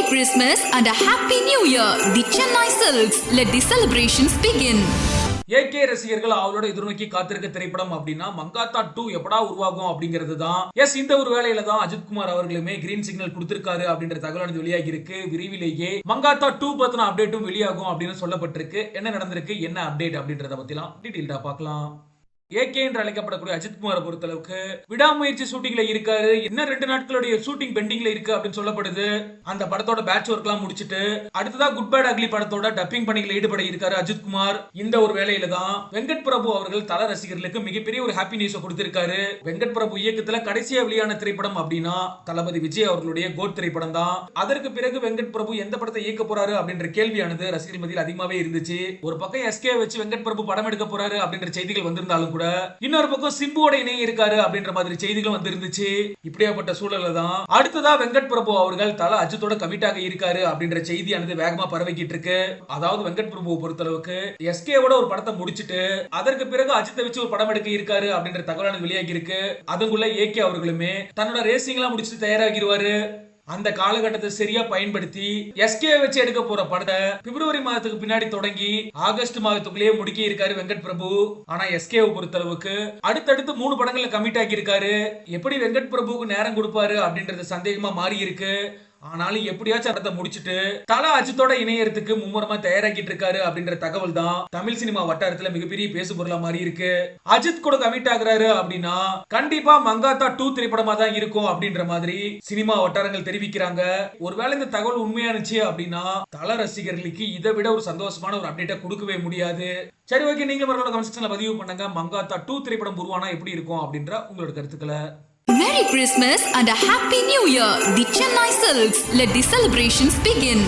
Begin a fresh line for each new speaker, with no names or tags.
Merry Christmas and a Happy New Year. The Chennai Silks. Let the celebrations begin.
AK ரசிகர்கள் அவளோட எதிர்நோக்கி காத்திருக்க திரைப்படம் அப்படின்னா மங்காத்தா 2 எப்படா உருவாகும் அப்படிங்கிறது தான். இந்த ஒரு வேளையில தான் அஜித்குமார் அவர்களுமே கிரீன் சிக்னல் கொடுத்திருக்காரு அப்படின்ற தகவலானது வெளியாகி இருக்கு. விரைவிலேயே மங்காத்தா 2 பத்தின அப்டேட்டும் வெளியாகும் அப்படின்னு சொல்லப்பட்டிருக்கு. என்ன நடந்திருக்கு, என்ன அப்டேட் அப்படின்றத பத்திலாம் டீடைல்டா பார்க்கலாம். ஏகே என்று அழைக்கப்படக்கூடிய அஜித்குமாரை பொறுத்தளவுக்கு விடாமுயற்சி ஷூட்டிங்ல இருக்காரு. இன்னும் 2 நாட்களுடைய ஷூட்டிங் பெண்டிங்ல இருக்கு அப்படின்னு சொல்லப்படுது. அந்த படத்தோட பேட்ச் ஒர்க் எல்லாம் முடிச்சிட்டு அடுத்ததா குட் பேட் அக்லி படத்தோட டப்பிங் பணிகளை ஈடுபட இருக்காரு அஜித்குமார். இந்த ஒரு வேளையில தான் வெங்கட் பிரபு அவர்கள் தல ரசிகர்களுக்கு மிகப்பெரிய ஒரு ஹாப்பி நியூஸ் கொடுத்திருக்காரு. வெங்கட் பிரபு இயக்கத்துல கடைசியா வெளியான திரைப்படம் அப்படின்னா தளபதி விஜய் அவர்களுடைய கோட் திரைப்படம் தான். அதற்கு பிறகு வெங்கட் பிரபு எந்த படத்தை இயக்க போறாரு அப்படின்ற கேள்வியானது ரசிகர்கள் மத்தியில் அதிகமாவே இருந்துச்சு. ஒரு பக்கம் எஸ்கே வச்சு வெங்கட் பிரபு படம் எடுக்க போறாரு அப்படின்ற செய்திகள் வந்திருந்தாலும் இன்னொரு பக்கம் சிம்புவோட இணைய இருக்காரு அப்படின்ற மாதிரி செய்திகளும் வந்திருந்துச்சு. இப்படியாப்பட்ட சூழல்ல தான் அடுத்ததா வெங்கட் பிரபு அவர்கள் தல அஜித்தோட கமிட்டாக இருக்காரு அப்படின்ற செய்தியானது வேகமா பரவிக்கிட்டு இருக்கு. அதாவது வெங்கட் பிரபுவை பொறுத்தளவுக்கு எஸ்கேவோட ஒரு படத்தை முடிச்சிட்டு அதற்கு பிறகு அஜித்தை வச்சு ஒரு படம் எடுக்க இருக்காரு அப்படின்ற தகவலானது வெளியாகி இருக்கு. அதுக்குள்ள ஏகே அவர்களுமே தன்னோட ரேசிங் எல்லாம் முடிச்சுட்டு தயாராகிடுவாரு. அந்த காலகட்டத்தை சரியா பயன்படுத்தி எஸ்கே வச்சு எடுக்க போற படத்தை பிப்ரவரி மாதத்துக்கு பின்னாடி தொடங்கி ஆகஸ்ட் மாதத்துக்குள்ளேயே முடிக்க இருக்காரு வெங்கட் பிரபு. ஆனா எஸ்கேவை பொறுத்தளவுக்கு அடுத்தடுத்து 3 படங்கள்ல கமிட் ஆகி இருக்காரு. எப்படி வெங்கட் பிரபுக்கு நேரம் கொடுப்பாரு அப்படின்றது சந்தேகமா மாறி இருக்கு. ஆனாலும் எப்படியாச்சும் படத்தை முடிச்சுட்டு தல அஜித்தோட இணையறதுக்கு மும்முரமா தயாராக்கிட்டு இருக்காரு அப்படின்ற தகவல் தான் தமிழ் சினிமா வட்டாரத்துல மிகப்பெரிய பேசு பொருளா மாறி இருக்கு. அஜித் கூட கமிட் ஆகுறாரு அப்படின்னா கண்டிப்பா மங்காத்தா 2 திரைப்படமா தான் இருக்கும் அப்படின்ற மாதிரி சினிமா வட்டாரங்கள் தெரிவிக்கிறாங்க. ஒருவேளை இந்த தகவல் உண்மையானுச்சு அப்படின்னா தல ரசிகர்களுக்கு இதை விட ஒரு சந்தோஷமான ஒரு அப்டேட்டை கொடுக்கவே முடியாது. சரி, ஓகே, நீங்க கமெண்ட் செக்ஷன்ல பதிவு பண்ணுங்க. மங்காத்தா 2 திரைப்படம் உருவானா எப்படி இருக்கும் அப்படின்ற உங்களோட கருத்துக்களை.
Merry Christmas and a Happy New Year. The Chennai Silks. Let the celebrations begin.